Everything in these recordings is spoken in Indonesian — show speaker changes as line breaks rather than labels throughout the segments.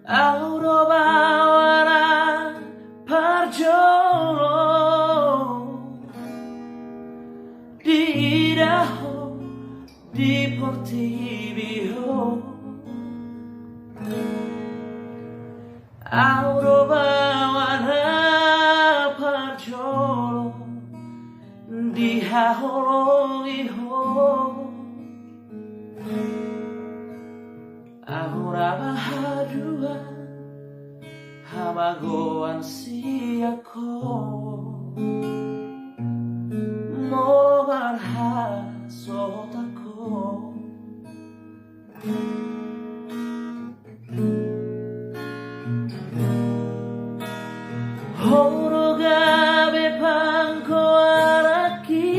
Aurobawara parjolo di daho di portibio. Aurobawara parjolo di hahologiho. Aura bahadua hamagoan siako mo marhasotako. Horogabe pangko araki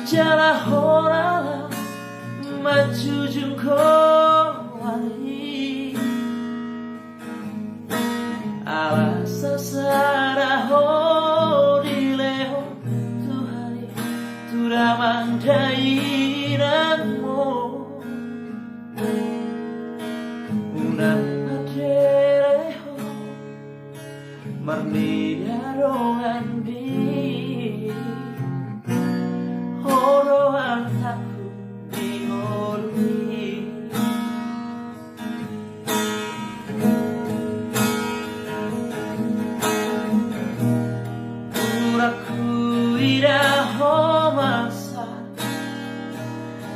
jala horala maju jungko wali ala sasara hodileho tuhari turamang dairanmu unang adeleho marnidarongan di horoan aku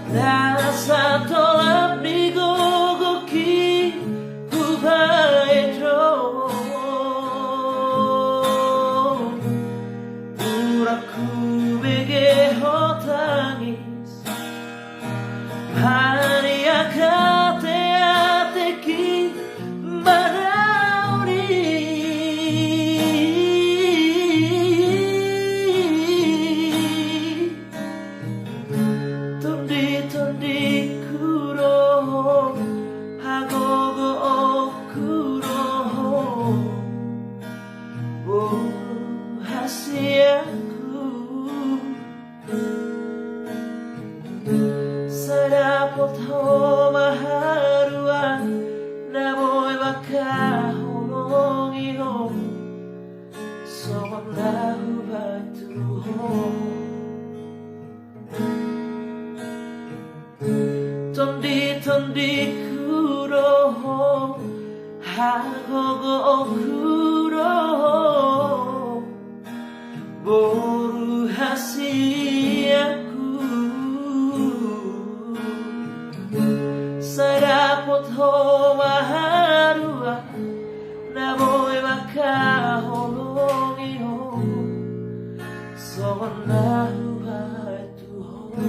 Dasa tolap di gogoki kubaetro Uraku bege hotangis Hania kate ateki manauri Tondi-Tondiku doho hagogo okudoho oh hasiaku sadapot ho maharua naboy bakaholongiho somandahu batuho Tondi-Tondiku doho hagogo okudoho boru hasiaku sadapot ho maharua naboy bakaholongiho somandahu batuho